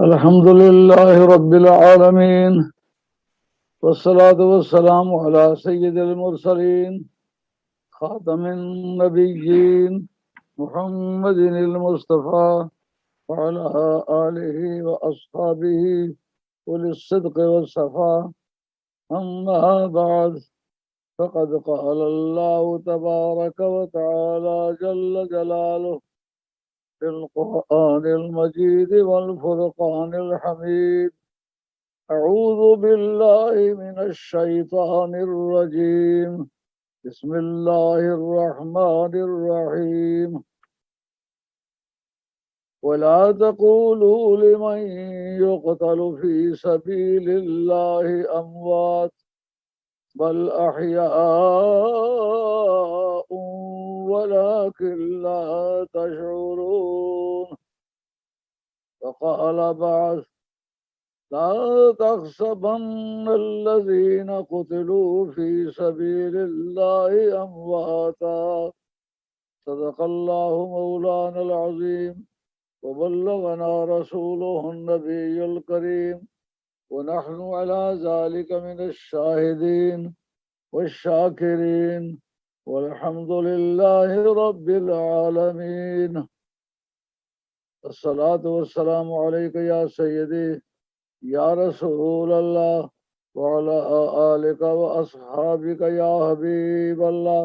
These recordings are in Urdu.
الحمد لله رب العالمين، والصلاة والسلام على سيد المرسلين خاتم النبيين محمد المصطفى وعلى آله وأصحابه أولي الصدق والصفاء. أما بعد، فقد قال الله تبارك وتعالى جل جلاله في القرآن المجيد والفرقان الحميد: أعوذ بالله من الشيطان الرجيم، بسم الله الرحمن الرحيم. ولا تقولوا لمن يقتل في سبيل الله أموات بل أحياء ولكن لا تشعرون. وقال بعد: لا تحسبن الذين قتلوا في سبيل الله أمواتا. صدق الله مولانا العظيم، وبلغنا رسوله النبي الكريم، ونحن على ذلك من الشاهدين والشاكرين، والحمد لله رب العالمين. الصلاة والسلام عليك يا سيدي یا رسول اللہ وعلی آلک و اصحابک یا حبیب اللہ۔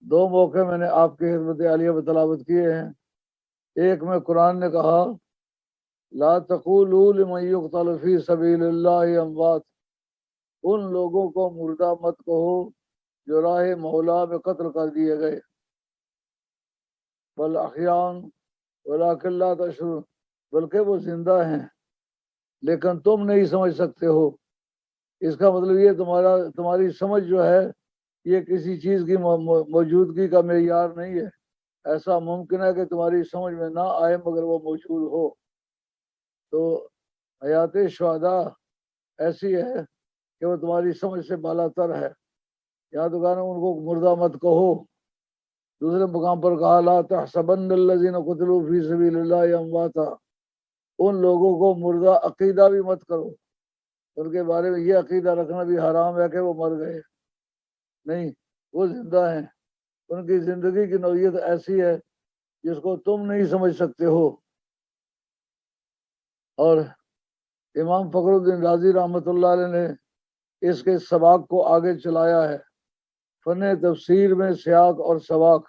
دو موقع میں نے آپ کی خدمت عالیہ میں تلاوت کیے ہیں۔ ایک میں قرآن نے کہا لا تقولوا لمن یقتل فی سبیل اللہ اموات، ان لوگوں کو مردہ مت کہو جو راہ مولا میں قتل کر دیے گئے، بل احیاء ولکن لا تشعرون، بلکہ وہ زندہ ہیں لیکن تم نہیں سمجھ سکتے ہو۔ اس کا مطلب یہ تمہاری سمجھ جو ہے یہ کسی چیز کی موجودگی کا معیار نہیں ہے۔ ایسا ممکن ہے کہ تمہاری سمجھ میں نہ آئے مگر وہ موجود ہو۔ تو حیات شہداء ایسی ہے کہ وہ تمہاری سمجھ سے بالا تر ہے۔ یہاں تو کہنا ان کو مردہ مت کہو۔ دوسرے مقام پر کہا لا تحسبن الذین قتلوا فی سبیل اللہ امواتا، ان لوگوں کو مردہ عقیدہ بھی مت کرو، ان کے بارے میں یہ عقیدہ رکھنا بھی حرام ہے کہ وہ مر گئے، نہیں، وہ زندہ ہیں۔ ان کی زندگی کی نوعیت ایسی ہے جس کو تم نہیں سمجھ سکتے ہو۔ اور امام فخر الدین رازی رحمۃ اللہ علیہ نے اس کے سباق کو آگے چلایا ہے۔ فن تفسیر میں سیاق اور سباق،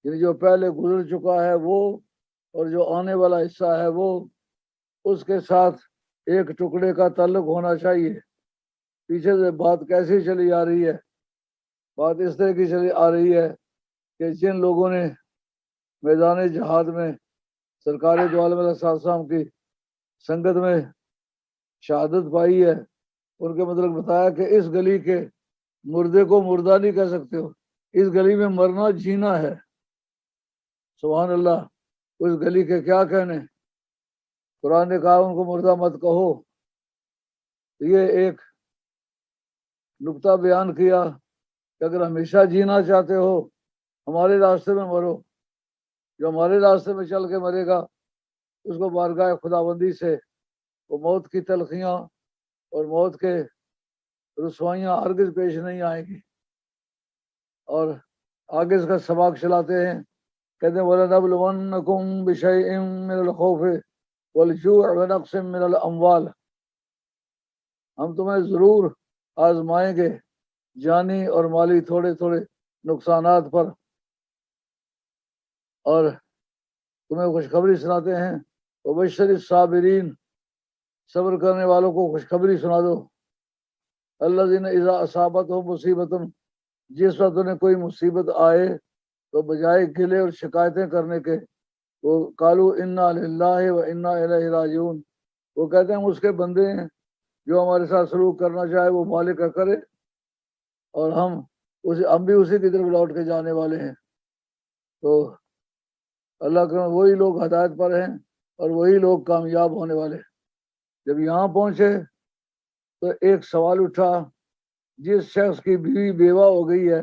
یعنی جو پہلے گزر چکا ہے وہ اور جو آنے والا حصہ ہے وہ، اس کے ساتھ ایک ٹکڑے کا تعلق ہونا چاہیے۔ پیچھے سے بات کیسی چلی آ رہی ہے؟ بات اس طرح کی چلی آ رہی ہے کہ جن لوگوں نے میدان جہاد میں سرکار دو عالم علیہ السلام کی سنگت میں شہادت پائی ہے، ان کے مطلب بتایا کہ اس گلی کے مردے کو مردہ نہیں کہہ سکتے ہو، اس گلی میں مرنا جینا ہے۔ سبحان اللہ، اس گلی کے کیا کہنے، قرآن نے کہا ان کو مردہ مت کہو۔ یہ ایک نقطہ بیان کیا کہ اگر ہمیشہ جینا چاہتے ہو ہمارے راستے میں مرو، جو ہمارے راستے میں چل کے مرے گا اس کو بارگاہ خداوندی سے وہ موت کی تلخیاں اور موت کے رسوائیاں ہرگز پیش نہیں آئیں گی۔ اور آگے اس کا سباق چلاتے ہیں، کہتے ہیں وَلَنَبْلُوَنَّكُمْ بِشَيْءٍ مِّنَ الْخَوْفِ وَالْجُوعِ وَنَقْصٍ مِّنَ الْأَمْوَالِ، ہم تمہیں ضرور آزمائیں گے جانی اور مالی تھوڑے تھوڑے نقصانات پر، اور تمہیں خوشخبری سناتے ہیں وَبَشِّرِ الصَّابِرِينَ، صبر کرنے والوں کو خوشخبری سنا دو۔ الَّذِينَ إِذَا أَصَابَتْهُمْ مُصِیبَةٌ، جس وقت انہیں کوئی مصیبت آئے تو بجائے گلے اور شکایتیں کرنے کے وہ قالوا انا للہ و انا الیہ راجعون، وہ کہتے ہیں ہم اس کے بندے ہیں، جو ہمارے ساتھ سلوک کرنا چاہے وہ مالک کا کرے، اور ہم بھی اسی کی طرف لوٹ کے جانے والے ہیں۔ تو اللہ کے وہی لوگ ہدایت پر ہیں اور وہی لوگ کامیاب ہونے والے ہیں۔ جب یہاں پہنچے تو ایک سوال اٹھا، جس شخص کی بیوی بیوہ ہو گئی ہے،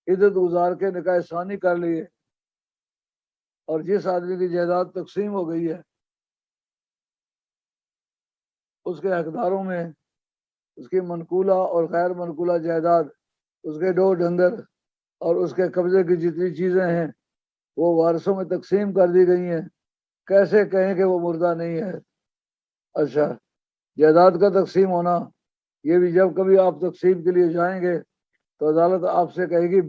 عدت گزار کے نکاح ثانی کر لیے، اور جس آدمی کی جائیداد تقسیم ہو گئی ہے اس کے حقداروں میں اس کی منقولہ اور غیر منقولہ جائیداد، اس کے ڈور ڈنگر اور اس کے قبضے کی جتنی چیزیں ہیں وہ وارثوں میں تقسیم کر دی گئی ہیں، کیسے کہیں کہ وہ مردہ نہیں ہے؟ اچھا، جائیداد کا تقسیم ہونا، یہ بھی جب کبھی آپ تقسیم کے لیے جائیں گے تو عدالت آپ سے کہے گی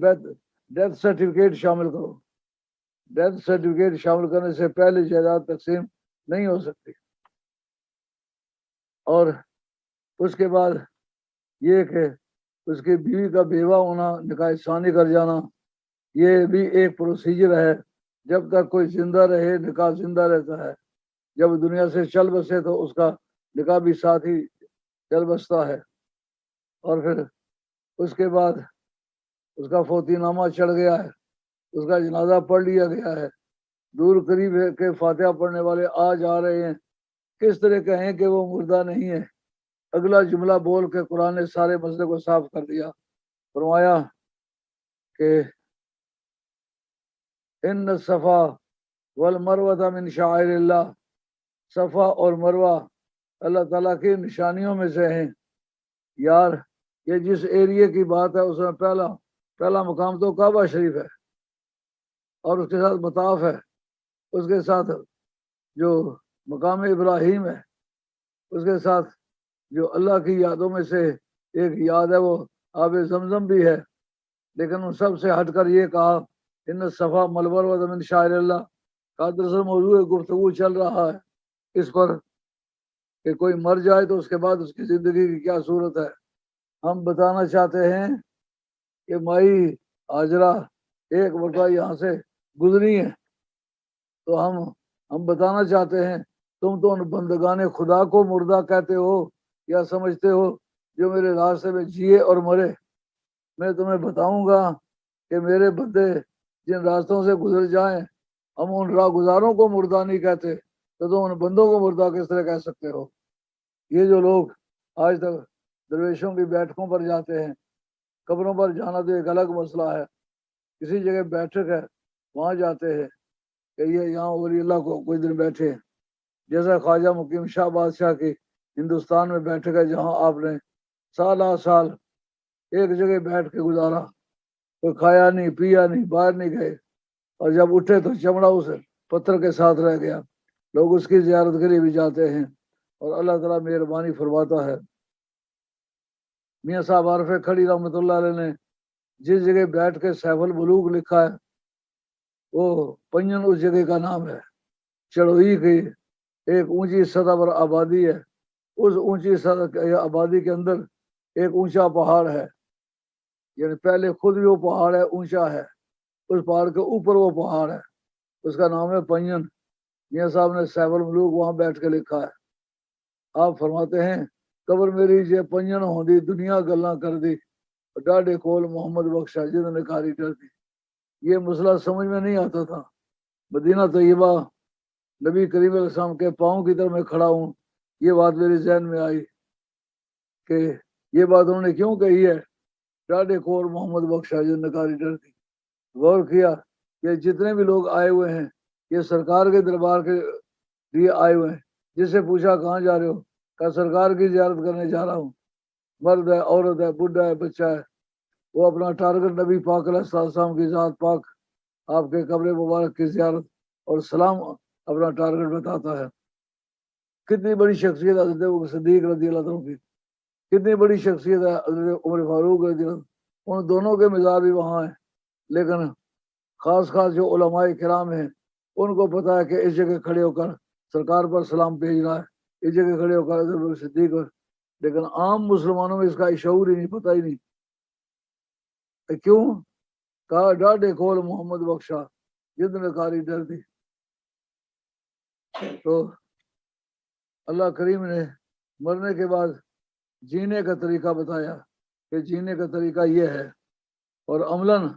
ڈیتھ سرٹیفکیٹ شامل کرو۔ ڈیتھ سرٹیفکیٹ شامل کرنے سے پہلے جائیداد تقسیم نہیں ہو سکتی۔ اور اس کے بعد یہ کہ اس کی بیوی کا بیوہ ہونا، نکاح ثانی کر جانا، یہ بھی ایک پروسیجر ہے۔ جب تک کوئی زندہ رہے نکاح زندہ رہتا ہے، جب دنیا سے چل بسے تو اس کا نکاح بھی ساتھ ہی چل بستا ہے۔ اور پھر اس کے بعد اس کا فوتی نامہ چڑھ گیا ہے، اس کا جنازہ پڑھ لیا گیا ہے، دور قریب ہے کہ فاتحہ پڑھنے والے آ جا رہے ہیں، کس طرح کہیں کہ وہ مردہ نہیں ہے؟ اگلا جملہ بول کے قرآن نے سارے مسئلے کو صاف کر دیا۔ فرمایا کہ ان الصفا والمروہ من شعائر اللہ، صفا اور مروہ اللہ تعالیٰ کی نشانیوں میں سے ہیں۔ یار، یہ جس ایریے کی بات ہے اس میں پہلا مقام تو کعبہ شریف ہے، اور اس کے ساتھ مطاف ہے، اس کے ساتھ جو مقام ابراہیم ہے، اس کے ساتھ جو اللہ کی یادوں میں سے ایک یاد ہے وہ آب زمزم بھی ہے۔ لیکن ان سب سے ہٹ کر یہ کہا ان الصفا والمروہ من شعائر اللہ کا دراصل موضوع گفتگو چل رہا ہے اس پر کہ کوئی مر جائے تو اس کے بعد اس کی زندگی کی کیا صورت ہے۔ ہم بتانا چاہتے ہیں کہ مائی ہاجرہ ایک مرتبہ یہاں سے گزری ہے، تو ہم بتانا چاہتے ہیں تم تو ان بندگان خدا کو مردہ کہتے ہو یا سمجھتے ہو جو میرے راستے میں جیے اور مرے؟ میں تمہیں بتاؤں گا کہ میرے بندے جن راستوں سے گزر جائیں ہم ان راہ گزاروں کو مردہ نہیں کہتے، تو تم ان بندوں کو مردہ کس طرح کہہ سکتے ہو؟ یہ جو لوگ آج تک درویشوں کی بیٹھکوں پر جاتے ہیں، قبروں پر جانا تو ایک الگ مسئلہ ہے، کسی جگہ بیٹھک ہے وہاں جاتے ہیں کہ یہ یہاں ولی اللہ کو کوئی دن بیٹھے، جیسا خواجہ مقیم شاہ بادشاہ کی ہندوستان میں بیٹھک ہے جہاں آپ نے سال ایک جگہ بیٹھ کے گزارا، کوئی کھایا نہیں پیا نہیں، باہر نہیں گئے، اور جب اٹھے تو چمڑا اس پتھر کے ساتھ رہ گیا۔ لوگ اس کی زیارت کے لیے بھی جاتے ہیں اور اللہ تعالیٰ مہربانی فرماتا ہے۔ میاں صاحب عارف کھڑی رحمۃ اللہ علیہ نے جس جگہ بیٹھ کے سیف البلوغ لکھا ہے وہ پنجن اس جگہ کا نام ہے۔ چڑوئی کی ایک اونچی سطح پر آبادی ہے، اس اونچی سطح آبادی کے اندر ایک اونچا پہاڑ ہے، یعنی پہلے خود بھی وہ پہاڑ ہے، اونچا ہے، اس پہاڑ کے اوپر وہ پہاڑ ہے، اس کا نام ہے پنجن۔ میاں صاحب نے سیف الملوک وہاں بیٹھ کے لکھا ہے۔ آپ فرماتے ہیں قبر میری جے پنجن ہوندی دنیا گلاں کر دی، ڈاڈے کول محمد بخشا جنہوں نے کاری کر دی۔ یہ مسئلہ سمجھ میں نہیں آتا تھا۔ مدینہ طیبہ نبی کریم علیہ السلام کے پاؤں کی طرف میں کھڑا ہوں، یہ بات میرے ذہن میں آئی کہ یہ بات انہوں نے کیوں کہی ہے، ڈاڈے کول محمد بخشا جنہوں نے کاری ڈر دی۔ غور کیا کہ جتنے بھی لوگ آئے ہوئے ہیں یہ سرکار کے دربار کے لیے آئے ہوئے ہیں۔ جس سے پوچھا کہاں جا رہے ہو، کہا سرکار کی زیارت کرنے جا رہا ہوں۔ مرد ہے، عورت ہے، بڈھا ہے، بچہ ہے، وہ اپنا ٹارگٹ نبی پاک علیہ السلام کی ذات پاک، آپ کے قبر مبارک کی زیارت اور سلام اپنا ٹارگٹ بتاتا ہے۔ کتنی بڑی شخصیت حضرت ابوبکر صدیق رضی اللہ عنہ کی، کتنی بڑی شخصیت ہے حضرت عمر فاروق رضی اللہ عنہ، ان دونوں کے مزار بھی وہاں ہیں۔ لیکن خاص جو علماء کرام ہیں ان کو پتا ہے کہ اس جگہ کھڑے ہو کر سرکار پر سلام بھیجنا ہے، اس جگہ کھڑے ہو کر حضرت ابوبکر صدیق پر، لیکن عام مسلمانوں میں اس کا شعور ہی نہیں، پتہ ہی نہیں۔ کیوں؟ کہا ڈاڈے کول محمد بخشا جد نے کاری ڈر دی۔ تو اللہ کریم نے مرنے کے بعد جینے کا طریقہ بتایا کہ جینے کا طریقہ یہ ہے، اور عملاً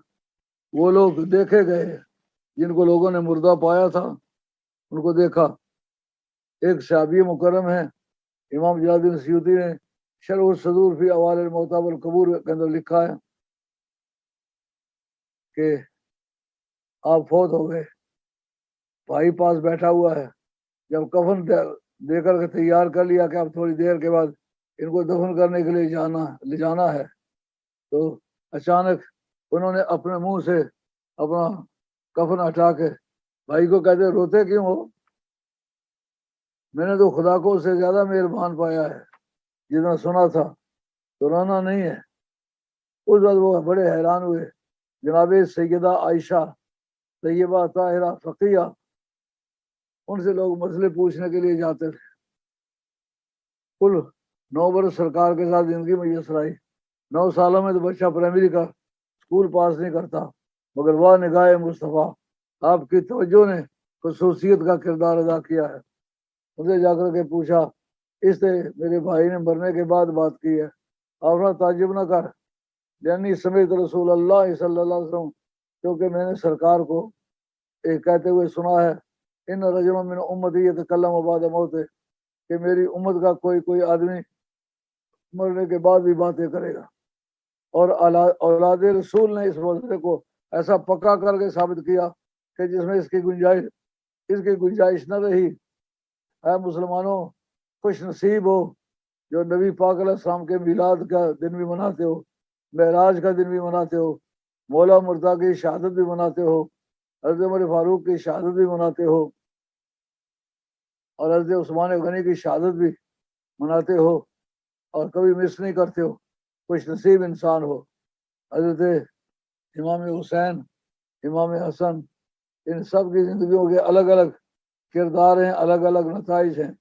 وہ لوگ دیکھے گئے جن کو لوگوں نے مردہ پایا تھا، ان کو دیکھا۔ ایک صحابی مکرم ہے، امام جلال الدین سیوطی نے شرح الصدور فی احوال الموتیٰ والقبور کے اندر لکھا ہے کہ آپ فوت ہو گئے، بھائی پاس بیٹھا ہوا ہے، جب کفن دے کر کے تیار کر لیا کہ اب تھوڑی دیر کے بعد ان کو دفن کرنے کے لیے لے جانا ہے، تو اچانک انہوں نے اپنے منہ سے اپنا کفن ہٹا کے بھائی کو کہتے روتے کیوں ہو؟ میں نے تو خدا کو اس سے زیادہ مہربان پایا ہے، جتنا سنا تھا، تو رونا نہیں ہے۔ اس وقت وہ بڑے حیران ہوئے۔ جناب سیدہ عائشہ طیبہ طاہرہ فقیہ، ان سے لوگ مسئلے پوچھنے کے لیے جاتے تھے۔ کل 9 برس سرکار کے ساتھ زندگی میں یسر آئی۔ 9 سالوں میں تو بچہ پرائمری کا اسکول پاس نہیں کرتا، مگر وہ نگاہ مصطفیٰ، آپ کی توجہ نے خصوصیت کا کردار ادا کیا ہے۔ مجھے جا کر کے پوچھا، اس نے میرے بھائی نے مرنے کے بعد بات کی ہے، آپ نے تعجب نہ کر، یعنی سمیت رسول اللہ صلی اللہ علیہ وسلم، کیونکہ میں نے سرکار کو ایک کہتے ہوئے سنا ہے، ان رجل من امتی یتکلم بعد موت، کہ میری امت کا کوئی آدمی مرنے کے بعد بھی باتیں کرے گا۔ اور اولاد رسول نے اس مسئلے کو ایسا پکا کر کے ثابت کیا کہ جس میں اس کی گنجائش نہ رہی۔ اے مسلمانوں، خوش نصیب ہو جو نبی پاک علیہ السلام کے میلاد کا دن بھی مناتے ہو، معراج کا دن بھی مناتے ہو، مولا مرتضیٰ کی شہادت بھی مناتے ہو، حضرت عمر فاروق کی شہادت بھی مناتے ہو، اور حضرت عثمان غنی کی شہادت بھی مناتے ہو، اور کبھی مس نہیں کرتے ہو۔ خوش نصیب انسان ہو۔ حضرت امام حسین، امام حسن، ان سب کی زندگیوں کے الگ الگ کردار ہیں، الگ الگ نتائج ہیں۔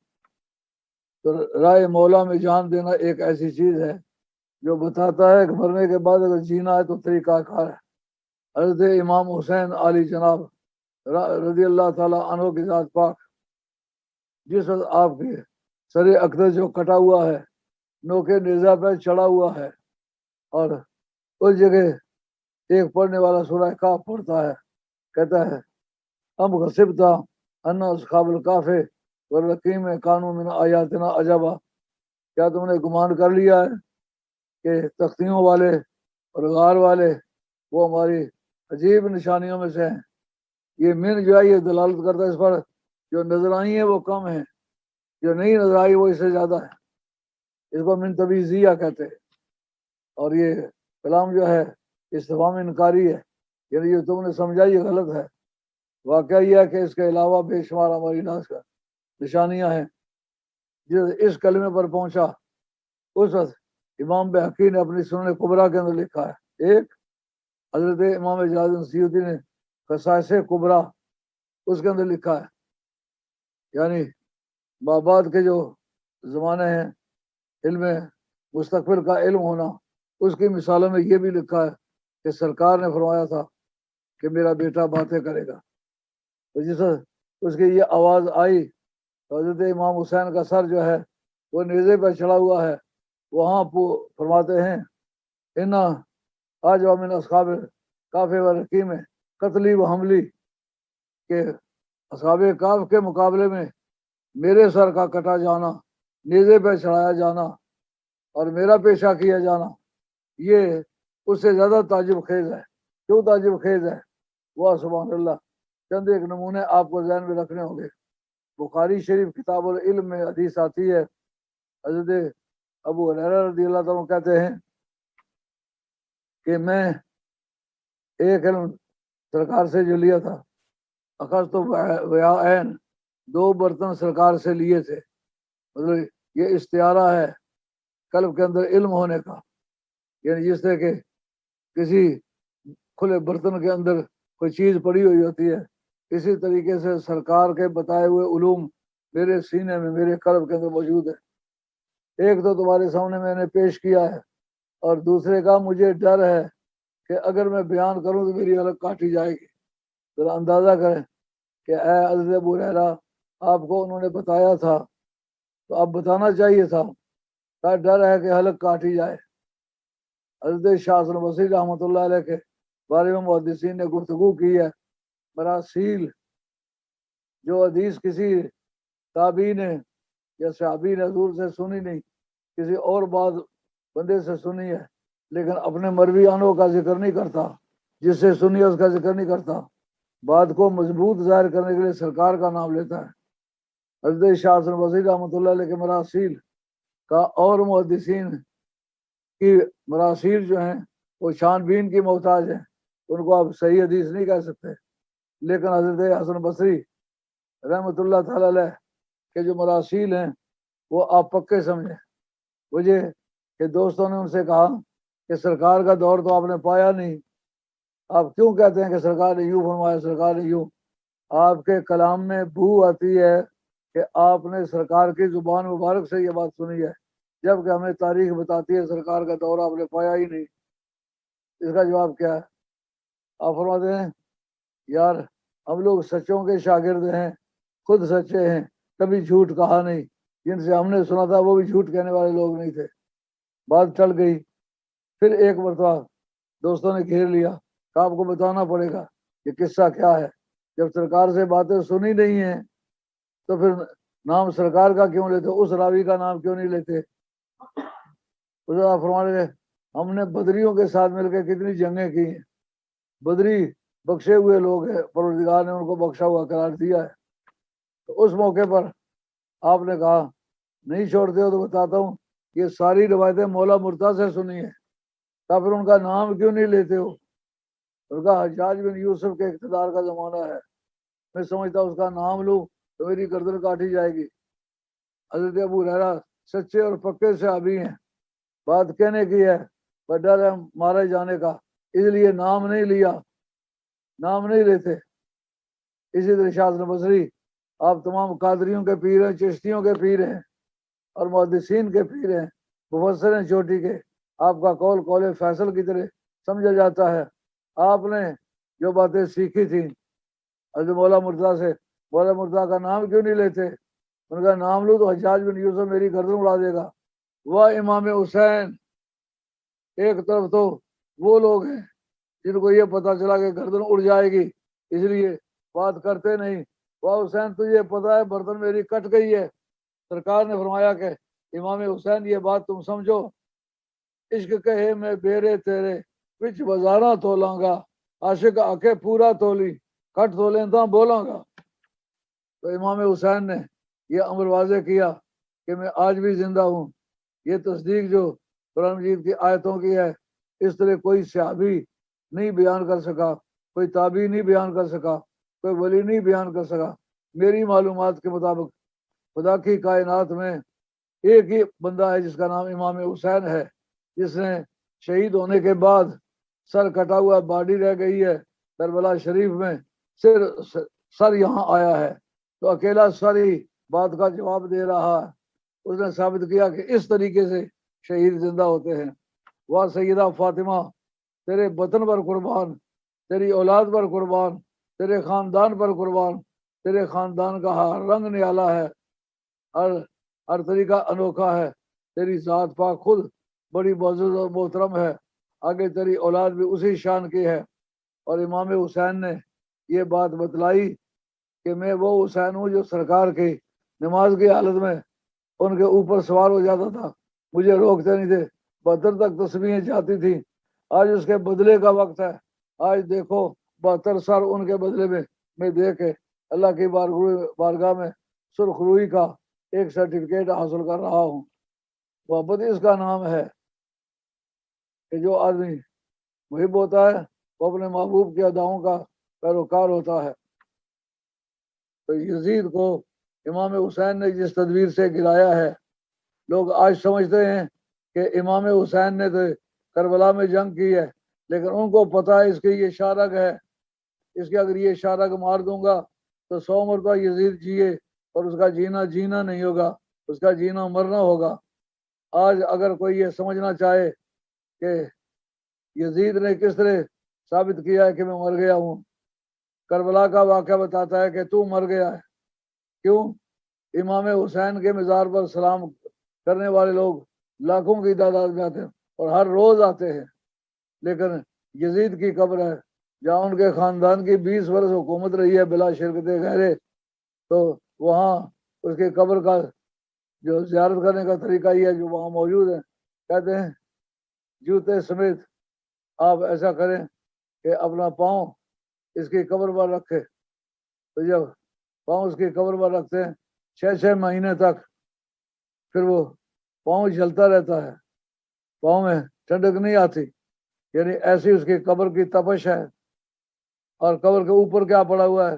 تو رائے مولا میں جان دینا ایک ایسی چیز ہے جو بتاتا ہے کہ مرنے کے بعد اگر جینا ہے تو طریقہ کار ہے۔ حضرت امام حسین علی جناب رضی اللہ تعالیٰ عنہ کی ذات پاک، جس وقت آپ کے سر اقدس جو کٹا ہوا ہے، نوکے نیزہ پہ چڑھا ہوا ہے، اور اس جگہ ایک پڑھنے والا سورہ کاف پڑھتا ہے، کہتا ہے ام غصبتا ان اصحاب الکاف والرقیم کانوا من آیاتنا عجبا، کیا تم نے گمان کر لیا ہے کہ تختیوں والے اور غار والے وہ ہماری عجیب نشانیوں میں سے ہیں؟ یہ من جو ہے یہ دلالت کرتا ہے اس پر جو نظر آئی ہیں وہ کم ہیں، جو نہیں نظر آئی وہ اس سے زیادہ ہے۔ اس کو من تبیزیہ کہتے ہیں۔ اور یہ کلام جو ہے استفہام انکاری ہے، یعنی یہ تم نے سمجھا یہ غلط ہے۔ واقعہ یہ ہے کہ اس کے علاوہ بے شمار ہماری نشانیاں ہیں۔ جس اس کلمے پر پہنچا اس وقت امام بہقی نے اپنی سنن کبریٰ کے اندر لکھا ہے، ایک حضرت امام جلال الدین سیوطی نے خصائص کبریٰ اس کے اندر لکھا ہے، یعنی بعد کے جو زمانے ہیں علم مستقبل کا علم ہونا، اس کی مثالوں میں یہ بھی لکھا ہے کہ سرکار نے فرمایا تھا کہ میرا بیٹا باتیں کرے گا۔ تو جس اس کی یہ آواز آئی تو حضرت امام حسین کا سر جو ہے وہ نیزے پہ چڑھا ہوا ہے، وہاں فرماتے ہیں ان آج من اصحاب کاف و رقیم قتلی و حملی، کہ اصحاب کاف کے مقابلے میں میرے سر کا کٹا جانا، نیزے پہ چڑھایا جانا اور میرا پیشہ کیا جانا، یہ اس سے زیادہ تعجب خیز ہے۔ کیوں تعجب خیز ہے؟ وہ سبحان اللہ، چند ایک نمونے آپ کو ذہن میں رکھنے ہوں گے۔ بخاری شریف کتاب العلم میں حدیث آتی ہے، حضرت ابو ہریرہ رضی اللہ تعالیٰ کہتے ہیں کہ میں ایک علم سرکار سے جو لیا تھا، اخذت وعاءین، 2 برتن سرکار سے لیے تھے، مطلب یہ استعارہ ہے قلب کے اندر علم ہونے کا، یعنی جس طرح کہ کسی کھلے برتن کے اندر کوئی چیز پڑی ہوئی ہوتی ہے، اسی طریقے سے سرکار کے بتائے ہوئے علوم میرے سینے میں، میرے قلب کے اندر موجود ہے۔ ایک تو تمہارے سامنے میں نے پیش کیا ہے، اور دوسرے کا مجھے ڈر ہے کہ اگر میں بیان کروں تو میری الگ کاٹی جائے گی۔ ذرا اندازہ کریں کہ اے حضرت ابو ہریرہ، آپ کو انہوں نے بتایا تھا تو اب بتانا چاہیے تھا، کا ڈر ہے کہ حلق کاٹی جائے۔ حضرت شاہ حسن بصری رحمۃ اللہ علیہ کے بارے میں محدثین نے گفتگو کی ہے، مراسیل جو حدیث کسی تابعی نے یا صحابی نے حضور سے سنی نہیں، کسی اور بات بندے سے سنی ہے، لیکن اپنے مروی عنوں کا ذکر نہیں کرتا، جس سے سنی ہے اس کا ذکر نہیں کرتا، بات کو مضبوط ظاہر کرنے کے لیے سرکار کا نام لیتا ہے۔ حضرت شاہ حسن بصری رحمۃ اللہ علیہ کے مراسیل کا اور محدثین کی مراسیل جو ہیں وہ چھان بین کی محتاج ہیں، ان کو آپ صحیح حدیث نہیں کہہ سکتے، لیکن حضرت حسن بصری رحمۃ اللہ تعالی علیہ کے جو مراسیل ہیں وہ آپ پکے سمجھیں۔ مجھے کہ دوستوں نے ان سے کہا کہ سرکار کا دور تو آپ نے پایا نہیں، آپ کیوں کہتے ہیں کہ سرکار نے یوں فرمایا، سرکار نے یوں؟ آپ کے کلام میں بو آتی ہے کہ آپ نے سرکار کی زبان مبارک سے یہ بات سنی ہے، جبکہ ہمیں تاریخ بتاتی ہے سرکار کا دور آپ نے پایا ہی نہیں۔ اس کا جواب کیا ہے؟ آپ فرماتے ہیں یار ہم لوگ سچوں کے شاگرد ہیں، خود سچے ہیں، کبھی جھوٹ کہا نہیں، جن سے ہم نے سنا تھا وہ بھی جھوٹ کہنے والے لوگ نہیں تھے۔ بات ٹل گئی۔ پھر ایک مرتبہ دوستوں نے گھیر لیا کہ آپ کو بتانا پڑے گا کہ قصہ کیا ہے، جب سرکار سے باتیں سنی نہیں ہیں تو پھر نام سرکار کا کیوں لیتے، اس راوی کا نام کیوں نہیں لیتے؟ فرمانے لگے ہم نے بدریوں کے ساتھ مل کے کتنی جنگیں کی ہیں، بدری بخشے ہوئے لوگ ہیں، پروردگار نے ان کو بخشا ہوا قرار دیا ہے۔ تو اس موقع پر آپ نے کہا نہیں چھوڑتے ہو تو بتاتا ہوں، یہ ساری روایتیں مولا مرتا سے سنی ہیں، تو پھر ان کا نام کیوں نہیں لیتے ہو؟ ان کا حجاج بن یوسف کے اقتدار کا زمانہ ہے، میں سمجھتا اس کا نام لوں تو میری گردن کاٹی جائے گی۔ حضرت ابو ہریرہ سچے اور پکے صحابی ہیں، بات کہنے کی ہے پر ڈر ہے مارے جانے کا، اس لیے نام نہیں لیا، نام نہیں لیتے۔ اسی طرح شاہ حسن بصری آپ تمام قادریوں کے پیر ہیں، چشتیوں کے پیر ہیں اور محدثین کے پیر ہیں، مفسر ہیں چوٹی کے، آپ کا قول قول فیصل کی طرح سمجھا جاتا ہے۔ آپ نے جو باتیں سیکھی تھیں حضرت مولا مرتضیٰ سے، مولا مرتضیٰ کا نام کیوں نہیں لیتے؟ ان کا نام لوں تو حجاج بن یوسف میری گردن اڑا دے گا۔ وہ امام حسین، ایک طرف تو وہ لوگ ہیں جن کو یہ پتا چلا کہ گردن اڑ جائے گی اس لیے بات کرتے نہیں، وہ حسین تجھے پتا ہے برتن میری کٹ گئی ہے، سرکار نے فرمایا کہ امام حسین یہ بات تم سمجھو، عشق کہے میں بیرے تیرے وچ بازاراں تولاں گا، عاشق آکے پورا تولی کٹ تولیں تاں بولاں گا۔ تو امام حسین نے یہ امر واضح کیا کہ میں آج بھی زندہ ہوں۔ یہ تصدیق جو قرآن مجید کی آیتوں کی ہے اس طرح کوئی صحابی نہیں بیان کر سکا، کوئی تابعی نہیں بیان کر سکا، کوئی ولی نہیں بیان کر سکا۔ میری معلومات کے مطابق خدا کی کائنات میں ایک ہی بندہ ہے جس کا نام امام حسین ہے، جس نے شہید ہونے کے بعد سر کٹا ہوا باڈی رہ گئی ہے کربلا شریف میں، سر یہاں آیا ہے تو اکیلا سر ہی بات کا جواب دے رہا ہے۔ اس نے ثابت کیا کہ اس طریقے سے شہید زندہ ہوتے ہیں۔ واہ سیدہ فاطمہ تیرے وطن پر قربان، تیری اولاد پر قربان، تیرے خاندان پر قربان، تیرے خاندان کا ہر رنگ نرالا ہے، ہر طریقہ انوکھا ہے، تیری ذات پاک خود بڑی معزز اور محترم ہے، آگے تیری اولاد بھی اسی شان کی ہے۔ اور امام حسین نے یہ بات بتلائی کہ میں وہ حسین ہوں جو سرکار کی نماز کی حالت میں ان کے اوپر سوار ہو جاتا تھا، مجھے روکتے نہیں تھے، بدر تک تسبیحیں جاتی تھیں۔ آج اس کے بدلے کا وقت ہے، آج دیکھو 72 سال ان کے بدلے میں دے کے اللہ کی بارگاہ میں سرخ روئی کا ایک سرٹیفکیٹ حاصل کر رہا ہوں۔ محبت اس کا نام ہے کہ جو آدمی محب ہوتا ہے وہ اپنے محبوب کی اداؤں کا پیروکار ہوتا ہے۔ تو یزید کو امام حسین نے جس تدبیر سے گرایا ہے، لوگ آج سمجھتے ہیں کہ امام حسین نے تو کربلا میں جنگ کی ہے، لیکن ان کو پتا ہے اس کی یہ شارگ ہے، اس کے اگر یہ شارگ مار دوں گا تو 100 مرتبہ یزید جیے اور اس کا جینا نہیں ہوگا، اس کا جینا مرنا ہوگا۔ آج اگر کوئی یہ سمجھنا چاہے کہ یزید نے کس طرح ثابت کیا ہے کہ میں مر گیا ہوں، کربلا کا واقعہ بتاتا ہے کہ تو مر گیا ہے۔ کیوں؟ امام حسین کے مزار پر سلام کرنے والے لوگ لاکھوں کی تعداد میں آتے ہیں اور ہر روز آتے ہیں، لیکن یزید کی قبر ہے جہاں ان کے خاندان کی 20 برس حکومت رہی ہے بلا شرکت غیرے، تو وہاں اس کی قبر کا جو زیارت کرنے کا طریقہ یہ ہے جو وہاں موجود ہے، کہتے ہیں جوتے سمیت آپ ایسا کریں کہ اپنا پاؤں اس کی قبر پر رکھے، تو جب پاؤں اس کی قبر پر رکھتے ہیں 6 مہینے تک پھر وہ پاؤں جلتا رہتا ہے، پاؤں میں ٹھنڈک نہیں آتی، یعنی ایسی اس کی قبر کی تپش ہے۔ اور قبر کے اوپر کیا پڑا ہوا ہے؟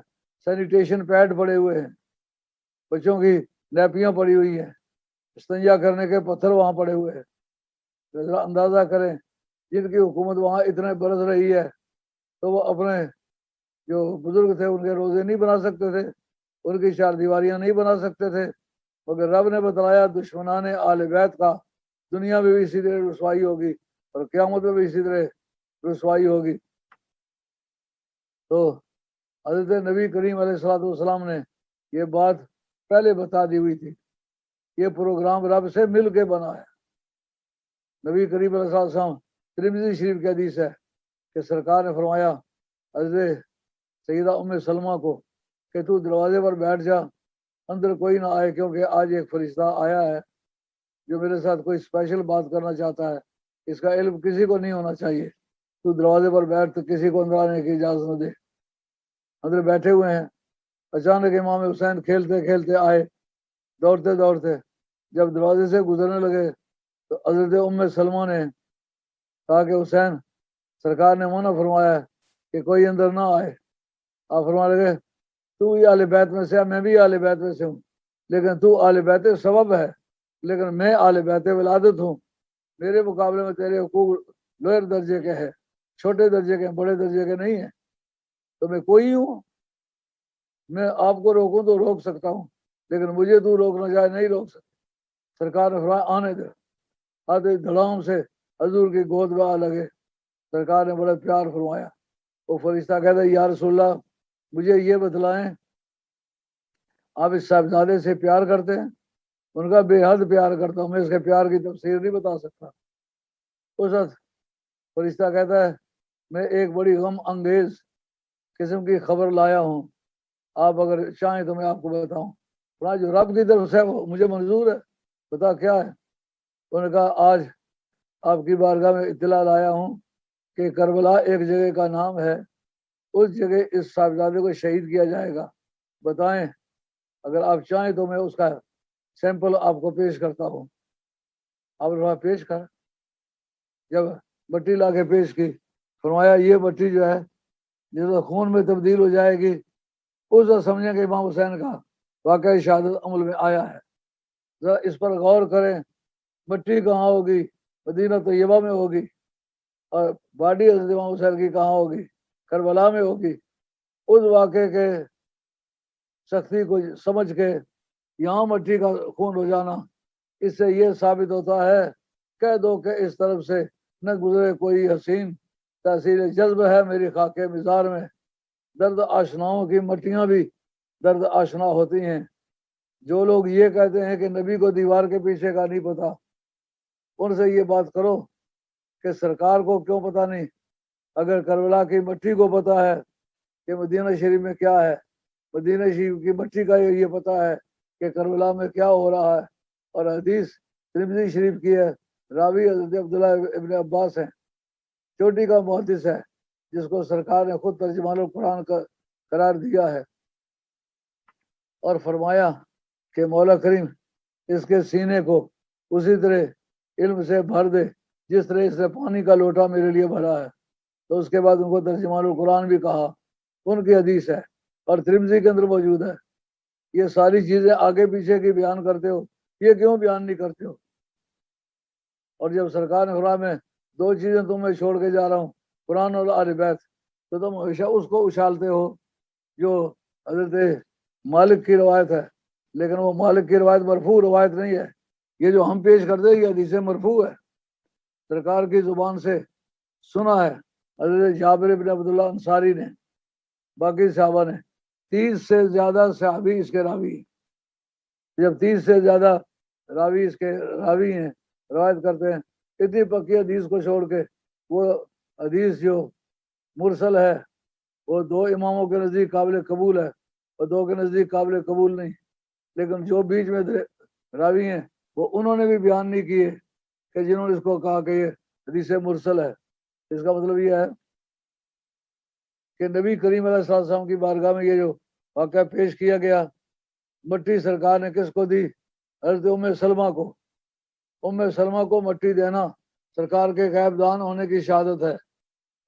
سینیٹیشن پیڈ پڑے ہوئے ہیں، بچوں کی نیپیاں پڑی ہوئی ہیں، استنجا کرنے کے پتھر وہاں پڑے ہوئے ہیں۔ ذرا اندازہ کریں جن کی حکومت وہاں اتنے برس رہی ہے تو وہ اپنے جو بزرگ تھے ان کے روزے نہیں بنا سکتے تھے، ان کی چار دیواریاں نہیں بنا سکتے تھے، مگر رب نے بتلایا دشمنان آل بیت کا دنیا میں بھی اسی طرح رسوائی ہوگی اور قیامت میں بھی اسی طرح رسوائی ہوگی۔ تو حضرت نبی کریم علیہ الصلوۃ والسلام نے یہ بات پہلے بتا دی ہوئی تھی، یہ پروگرام رب سے مل کے بنا ہے۔ نبی کریم علیہ الصلوۃ والسلام ترمذی شریف کی حدیث ہے کہ سرکار نے فرمایا حضرت سیدہ ام سلمہ کو کہ تو دروازے پر بیٹھ جا، اندر کوئی نہ آئے، کیونکہ آج ایک فرشتہ آیا ہے جو میرے ساتھ کوئی اسپیشل بات کرنا چاہتا ہے، اس کا علم کسی کو نہیں ہونا چاہیے، تو دروازے پر بیٹھ تو کسی کو اندر آنے کی اجازت نہ دے۔ اندر بیٹھے ہوئے ہیں، اچانک امام حسین کھیلتے کھیلتے آئے، دوڑتے دوڑتے، جب دروازے سے گزرنے لگے تو حضرت ام سلمہ نے کہا کہ حسین، سرکار نے منع فرمایا ہے کہ کوئی اندر نہ آئے۔ آپ فرمانے لگے تو ہی اہل بیت میں سے ہے، میں بھی اہل بیت میں سے ہوں، لیکن تو اہل بیت سبب ہے، لیکن میں اہل بیت ولادت ہوں، میرے مقابلے میں تیرے حقوق لوئر درجے کے ہیں، چھوٹے درجے کے، بڑے درجے کے نہیں ہیں، تو میں کوئی ہوں، میں آپ کو روکوں تو روک سکتا ہوں، لیکن مجھے تو روکنا چاہے نہیں روک سکتا۔ سرکار نے فرمایا آنے دے، آتے دھڑام سے حضور کی گود میں آ لگے۔ سرکار نے بڑا پیار فرمایا۔ وہ فرشتہ کہتا ہے یا رسول اللہ مجھے یہ بتلائیں آپ اس صاحبزادے سے پیار کرتے ہیں؟ ان کا بے حد پیار کرتا ہوں، میں اس کے پیار کی تفسیر نہیں بتا سکتا۔ اس وقت فرشتہ کہتا ہے میں ایک بڑی غم انگیز قسم کی خبر لایا ہوں، آپ اگر چاہیں تو میں آپ کو بتاؤں۔ جو رب کی طرف سے وہ مجھے منظور ہے، بتا کیا ہے؟ انہوں نے کہا آج آپ کی بارگاہ میں اطلاع لایا ہوں کہ کربلا ایک جگہ کا نام ہے، اس جگہ اس صاحبزادے کو شہید کیا جائے گا، بتائیں اگر آپ چاہیں تو میں اس کا سیمپل آپ کو پیش کرتا ہوں۔ آپ نے پیش کر، جب مٹی لا کے پیش کی، فرمایا یہ مٹی جو ہے جس خون میں تبدیل ہو جائے گی، اس وقت سمجھیں کہ امام حسین کا واقعہ شہادت عمل میں آیا ہے۔ ذرا اس پر غور کریں، مٹی کہاں ہوگی؟ مدینہ طیبہ میں ہوگی، اور باڈی حضرت امام حسین کی کہاں ہوگی؟ کربلا میں ہوگی۔ اس واقعے کے سختی کو سمجھ کے یہاں مٹی کا خون ہو جانا، اس سے یہ ثابت ہوتا ہے کہہ دو کہ اس طرف سے نہ گزرے کوئی حسین، تحصیل جذب ہے میری خاک مزار میں، درد آشناؤں کی مٹیاں بھی درد آشنا ہوتی ہیں۔ جو لوگ یہ کہتے ہیں کہ نبی کو دیوار کے پیچھے کا نہیں پتا، ان سے یہ بات کرو کہ سرکار کو کیوں پتا نہیں؟ اگر کربلا کی مٹی کو پتا ہے کہ مدینہ شریف میں کیا ہے، مدینہ شریف کی مٹی کا یہ پتا ہے کہ کربلا میں کیا ہو رہا ہے، اور حدیث ترمذی شریف کی ہے، راوی حضرت عبداللہ ابن عباس ہیں، چوٹی کا محدث ہے، جس کو سرکار نے خود ترجمان القرآن کا قرار دیا ہے، اور فرمایا کہ مولا کریم اس کے سینے کو اسی طرح علم سے بھر دے جس طرح اس نے پانی کا لوٹا میرے لیے بھرا ہے۔ تو اس کے بعد ان کو ترجمان القرآن بھی کہا، ان کی حدیث ہے اور ترمذی کے اندر موجود ہے۔ یہ ساری چیزیں آگے پیچھے کی بیان کرتے ہو، یہ کیوں بیان نہیں کرتے ہو؟ اور جب سرکار نے فرمایا میں دو چیزیں تمہیں چھوڑ کے جا رہا ہوں، قرآن اور اہل بیت، تو تم ہمیشہ اس کو اچھالتے ہو جو حضرت مالک کی روایت ہے، لیکن وہ مالک کی روایت مرفوع روایت نہیں ہے، یہ جو ہم پیش کرتے ہیں یہ حدیث مرفوع ہے، سرکار کی زبان سے سنا ہے حضرت جابر بن عبداللہ انصاری نے، باقی صحابہ نے، 30 سے زیادہ صحابی اس کے راوی ہیں۔ جب 30 سے زیادہ راوی اس کے راوی ہیں، روایت کرتے ہیں، اتنی پکی حدیث کو چھوڑ کے وہ حدیث جو مرسل ہے وہ 2 اماموں کے نزدیک قابل قبول ہے اور 2 کے نزدیک قابل قبول نہیں، لیکن جو بیچ میں راوی ہیں وہ انہوں نے بھی بیان نہیں کیے کہ جنہوں نے اس کو کہا کہ یہ حدیث مرسل ہے۔ اس کا مطلب یہ ہے کہ نبی کریم علیہ السلام کی بارگاہ میں یہ جو واقعہ پیش کیا گیا مٹی سرکار نے کس کو دی؟ حضرت ام سلمہ کو. ام سلمہ کو مٹی دینا سرکار کے غیب دان ہونے کی شہادت ہے.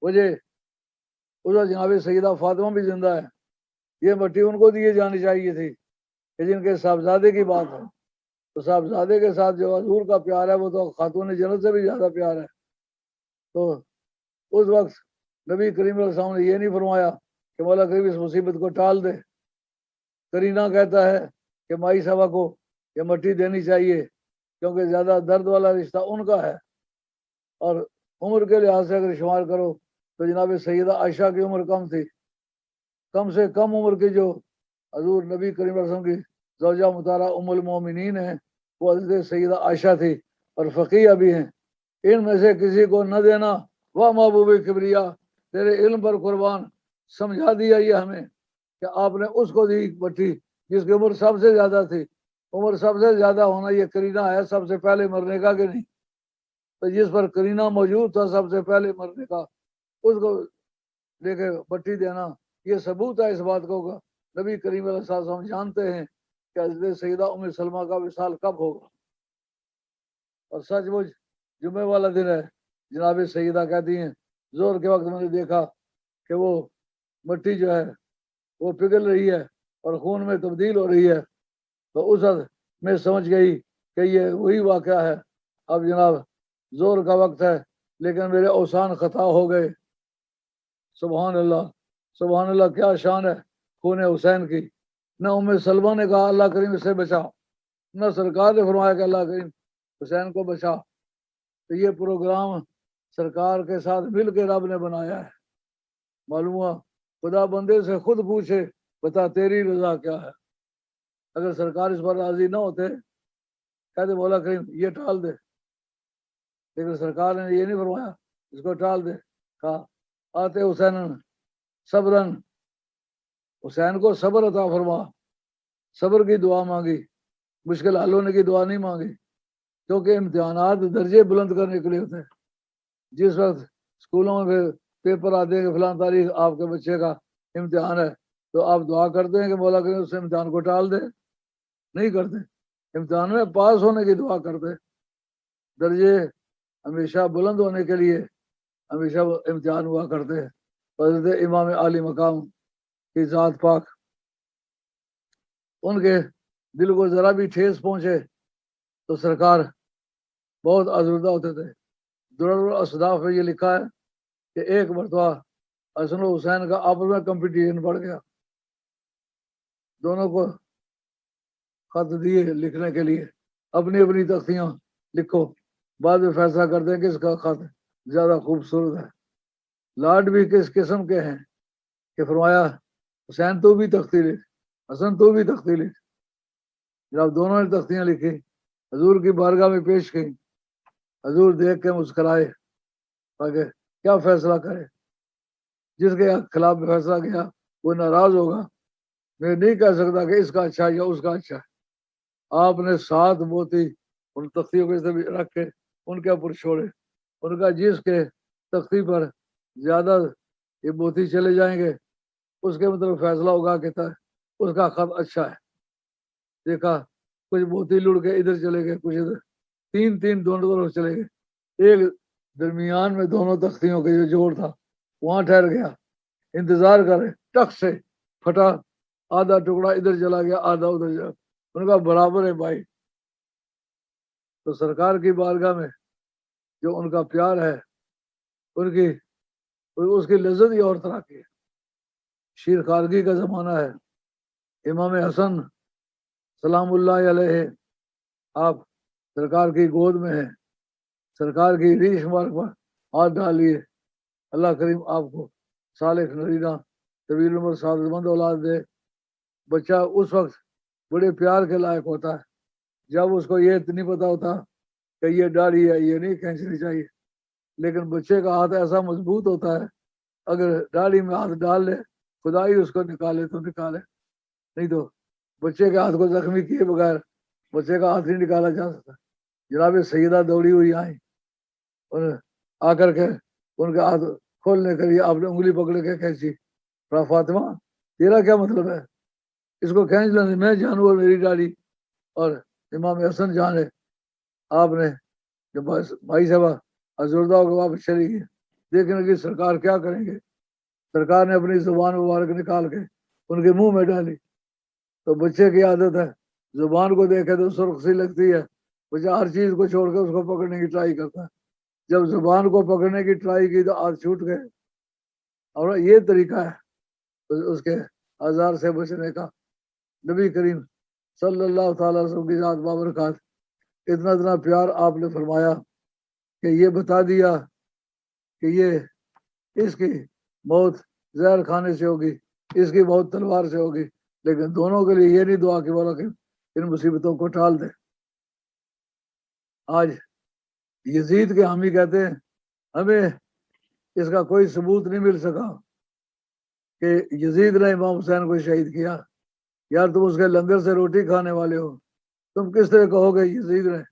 وجہ ادھر جناب سیدہ فاطمہ بھی زندہ ہے. یہ مٹی ان کو دی جانی چاہیے تھی کہ جن کے صاحبزادے کی بات ہے. تو صاحبزادے کے ساتھ جو حضور کا پیار ہے وہ تو خاتون جنت سے بھی زیادہ پیار ہے. تو اس وقت نبی کریم علیہ السلام نے یہ نہیں فرمایا کہ مولا کریم اس مصیبت کو ٹال دے. کرینہ کہتا ہے کہ مائی صاحبہ کو یہ مٹی دینی چاہیے کیونکہ زیادہ درد والا رشتہ ان کا ہے. اور عمر کے لحاظ سے اگر شمار کرو تو جناب سیدہ عائشہ کی عمر کم تھی. کم سے کم عمر کی جو حضور نبی کریم علیہ السلام کی زوجہ مطہرہ ام المومنین ہیں وہ حضرت سیدہ عائشہ تھی اور فقیہ بھی ہیں. ان میں سے کسی کو نہ دینا. وہ محبوب کبریا تیرے علم پر قربان سمجھا دیا یہ ہمیں کہ آپ نے اس کو دی مٹی جس کی عمر سب سے زیادہ تھی. عمر سب سے زیادہ ہونا یہ کرینہ ہے سب سے پہلے مرنے کا کہ نہیں؟ تو جس پر کرینہ موجود تھا سب سے پہلے مرنے کا اس کو لے کے مٹی دینا یہ ثبوت ہے اس بات کو نبی کریم علیہ السلام جانتے ہیں کہ حضرت سیدہ ام سلمہ کا وصال کب ہوگا. اور سچ مچ جمعے والا دن ہے. جناب سیدہ کہتی ہیں زور کے وقت میں نے دیکھا کہ وہ مٹی جو ہے وہ پگھل رہی ہے اور خون میں تبدیل ہو رہی ہے. تو اس وقت میں سمجھ گئی کہ یہ وہی واقعہ ہے. اب جناب زور کا وقت ہے لیکن میرے اوسان خطا ہو گئے. سبحان اللہ سبحان اللہ کیا شان ہے خون حسین کی. نہ ام سلمہ نے کہا اللہ کریم سے بچا نہ سرکار نے فرمایا کہ اللہ کریم حسین کو بچا. تو یہ پروگرام سرکار کے ساتھ مل کے رب نے بنایا ہے. معلوم ہوا خدا بندے سے خود پوچھے بتا تیری رضا کیا ہے. اگر سرکار اس پر راضی نہ ہوتے کہتے مولا کریم یہ ٹال دے. لیکن سرکار نے یہ نہیں فرمایا اس کو ٹال دے. کہا آتے حسین صبرن حسین کو صبر عطا فرما. صبر کی دعا مانگی مشکل حل ہونے کی دعا نہیں مانگی کیونکہ امتحانات درجے بلند کرنے کے لیے ہوتے ہیں. جس وقت اسکولوں میں پیپر آتے ہیں کہ فلاں تاریخ آپ کے بچے کا امتحان ہے تو آپ دعا کرتے ہیں کہ مولا کریم اس امتحان کو ٹال دے. نہیں کرتے. امتحان میں پاس ہونے کی دعا کرتے. درجے ہمیشہ بلند ہونے کے لیے ہمیشہ امتحان ہوا کرتے ہیں. حضرت امام عالی مقام کی ذات پاک ان کے دل کو ذرا بھی ٹھیس پہنچے تو سرکار بہت آزردہ ہوتے تھے. درر الاصداف میں یہ لکھا ہے کہ ایک مرتبہ حسن و حسین کا آپس میں کمپٹیشن بڑھ گیا. دونوں کو خط دیے لکھنے کے لیے اپنی اپنی تختیاں لکھو. بعد میں فیصلہ کرتے ہیں کس کا خط زیادہ خوبصورت ہے. لاڈ بھی کس قسم کے ہیں کہ فرمایا حسین تو بھی تختی لکھ حسن تو بھی تختی لکھ. جب دونوں نے تختیاں لکھی حضور کی بارگاہ میں پیش کی. حضور دیکھ کے مسکرائے تاکہ کیا فیصلہ کرے. جس کے خلاف فیصلہ کیا وہ ناراض ہوگا. میں نہیں کہہ سکتا کہ اس کا اچھا یا اس کا اچھا ہے. آپ نے 7 موتی ان تختیوں کے رکھ کے ان کے اوپر چھوڑے. ان کا جس کے تختی پر زیادہ یہ موتی چلے جائیں گے اس کے مطلب فیصلہ ہوگا کہ اس کا خط اچھا ہے. دیکھا کچھ موتی لڑ کے ادھر چلے گئے کچھ ادھر 3 دونوں طرف چلے گئے. ایک درمیان میں دونوں تختیوں کا جو جوڑ تھا وہاں ٹھہر گیا. انتظار کرے ٹک سے پھٹا. آدھا ٹکڑا ادھر چلا گیا آدھا ادھر چلا. ان کا برابر ہے بھائی. تو سرکار کی بارگاہ میں جو ان کا پیار ہے ان کی اس کی لذت ہی اور طرح کی ہے. شیر خارگی کا زمانہ ہے. امام حسن سلام اللہ علیہ آپ سرکار کی گود میں ہیں. سرکار کی ریش مبارک پر ہاتھ ڈالیے. اللہ کریم آپ کو صالح نرینہ طویل عمر سعادت مند اولاد دے. بچہ اس وقت بڑے پیار کے لائق ہوتا ہے جب اس کو یہ نہیں پتا ہوتا کہ یہ داڑھی ہے یہ نہیں کھینچنی چاہیے. لیکن بچے کا ہاتھ ایسا مضبوط ہوتا ہے اگر داڑھی میں ہاتھ ڈال لے خدا ہی اس کو نکالے تو نکالے. نہیں تو بچے کے ہاتھ کو زخمی کیے بغیر بچے کا ہاتھ نہیں نکالا جا سکتا. جناب سیدہ دوڑی ہوئی آئیں اور آ کر کے ان کے ہاتھ کھولنے کے لیے آپ نے انگلی پکڑ کے کھینچی. فاطمہ تیرا کیا مطلب ہے؟ اس کو کھینچ لینے میں جانوں اور میری ڈاڑی. اور امام حسن جان ہے آپ نے جب بھائی صاحبہ حضردہ کے واپس چلی گئی, دیکھنے کی سرکار کیا کریں گے. سرکار نے اپنی زبان مبارک نکال کے ان کے منہ میں ڈالی. تو بچے کی عادت ہے زبان کو دیکھے تو سرخ سی لگتی ہے, بچہ ہر چیز کو چھوڑ کے اس کو پکڑنے کی ٹرائی کرتا ہے. جب زبان کو پکڑنے کی ٹرائی کی تو ہاتھ چھوٹ گئے. اور یہ طریقہ ہے اس کے آزار سے بچنے کا. نبی کریم صلی اللہ تعالی وسلم کی ذات بابرکات, اتنا پیار آپ نے فرمایا کہ یہ بتا دیا کہ یہ اس کی موت زہر کھانے سے ہوگی, اس کی موت تلوار سے ہوگی, لیکن دونوں کے لیے یہ نہیں دعا کہ بولا کہ ان مصیبتوں کو ٹال دے. آج یزید کے حامی کہتے ہیں ہمیں اس کا کوئی ثبوت نہیں مل سکا کہ یزید نے امام حسین کو شہید کیا. یار تم اس کے لنگر سے روٹی کھانے والے ہو, تم کس طرح کہو گے یزید نے؟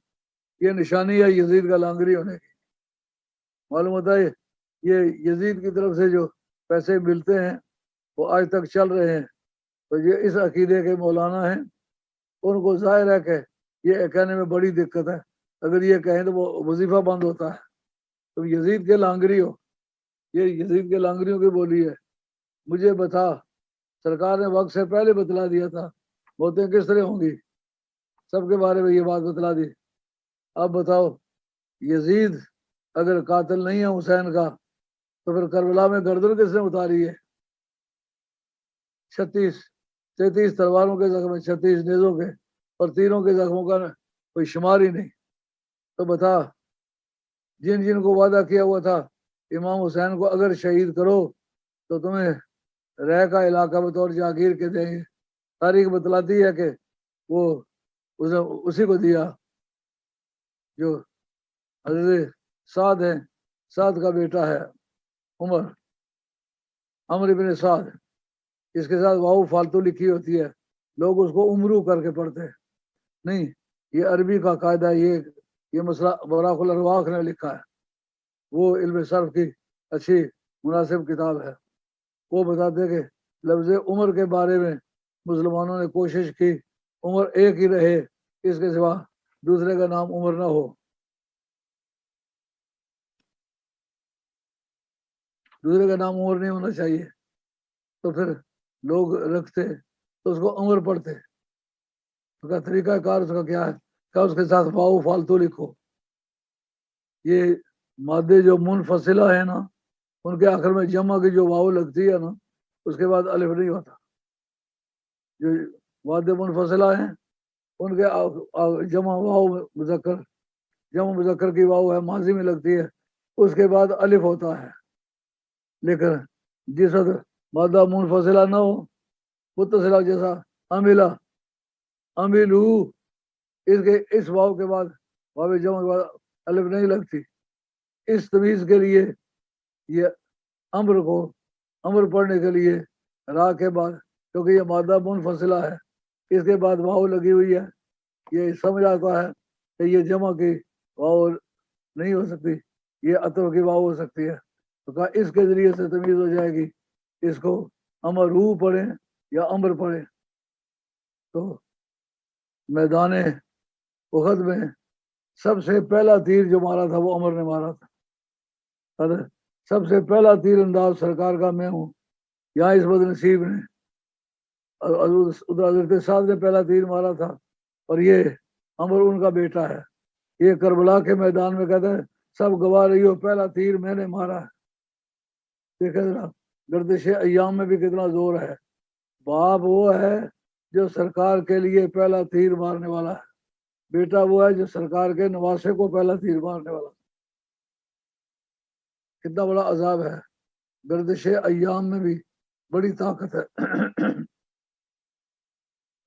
یہ نشانی ہے یزید کا لانگری ہونے کی. معلوم ہوتا ہے یہ یزید کی طرف سے جو پیسے ملتے ہیں وہ آج تک چل رہے ہیں. تو یہ اس عقیدے کے مولانا ہیں, ان کو ظاہر ہے کہ یہ کہنے میں بڑی دقت ہے. اگر یہ کہیں تو وہ وظیفہ بند ہوتا ہے. تم یزید کے لانگری ہو, یہ یزید کے لانگریوں کی بولی ہے. مجھے بتا, سرکار نے وقت سے پہلے بتلا دیا تھا موتیں کس طرح ہوں گی, سب کے بارے میں یہ بات بتلا دی. اب بتاؤ یزید اگر قاتل نہیں ہے حسین کا تو پھر کربلا میں گردن کس نے اتاری ہے؟ 33 تلواروں کے زخم, 36 نیزوں کے, اور تیروں کے زخموں کا کوئی شمار ہی نہیں. تو بتا جن کو وعدہ کیا ہوا تھا امام حسین کو اگر شہید کرو تو تمہیں رہ کا علاقہ بطور جاگیر کے دیں گے. تاریخ بتلاتی ہے کہ وہ اسی کو دیا جو حضرت سعد ہے, سعد کا بیٹا ہے عمر بن سعد. اس کے ساتھ واؤ فالتو لکھی ہوتی ہے, لوگ اس کو عمرو کر کے پڑھتے ہیں. نہیں, یہ عربی کا قاعدہ ہے. یہ مسئلہ براق الارواح نے لکھا ہے, وہ علم صرف کی اچھی مناسب کتاب ہے. وہ بتاتے کہ لفظ عمر کے بارے میں مسلمانوں نے کوشش کی عمر ایک ہی رہے, اس کے سوا دوسرے کا نام عمر نہ ہو. دوسرے کا نام عمر نہیں ہونا چاہیے. تو پھر لوگ رکھتے تو اس کو عمر پڑھتے. اس کا طریقہ کار اس کا کیا ہے کہ اس کے ساتھ واؤ فالتو لکھو. یہ مادے جو منفصلہ ہے نا, ان کے آخر میں جمع کی جو واؤ لگتی ہے نا, اس کے بعد الف نہیں ہوتا. جو مادے منفصلہ ہیں ان کے جمع واؤ مذکر, جمع مذکر کی واؤ ہے ماضی میں لگتی ہے, اس کے بعد الف ہوتا ہے. لیکن جس وقت مادہ منفصلہ نہ ہو, متصلہ جیسا عملہ عملو, اس واؤ کے بعد واو جمع کے بعد الف نہیں لگتی. اس تمیز کے لیے یہ امر کو امر پڑھنے کے لیے را کے بعد, کیونکہ یہ مادہ منفصلہ ہے, اس کے بعد واؤ لگی ہوئی ہے. یہ سمجھ آتا ہے کہ یہ جمع کی واؤ نہیں ہو سکتی, یہ عطف کی واؤ ہو سکتی ہے. تو کہا اس کے ذریعے سے تمیز ہو جائے گی. اس کو امرو پڑھیں یا امر پڑھیں. تو میدان احد میں سب سے پہلا تیر جو مارا تھا وہ عمر نے مارا تھا. سب سے پہلا تیر انداز سرکار کا میں ہوں. یہاں اس بد نصیب نے حضرت سعد نے پہلا تیر مارا تھا, اور یہ عمر ان کا بیٹا ہے. یہ کربلا کے میدان میں کہتا ہے سب گواہ رہی ہو, پہلا تیر میں نے مارا ہے. دیکھیں ذرا گردش ایام میں بھی کتنا زور ہے. باپ وہ ہے جو سرکار کے لیے پہلا تیر مارنے والا ہے, بیٹا وہ ہے جو سرکار کے نواسے کو پہلا تیر مارنے والا. کتنا بڑا عذاب ہے. گردش ایام میں بھی بڑی طاقت ہے.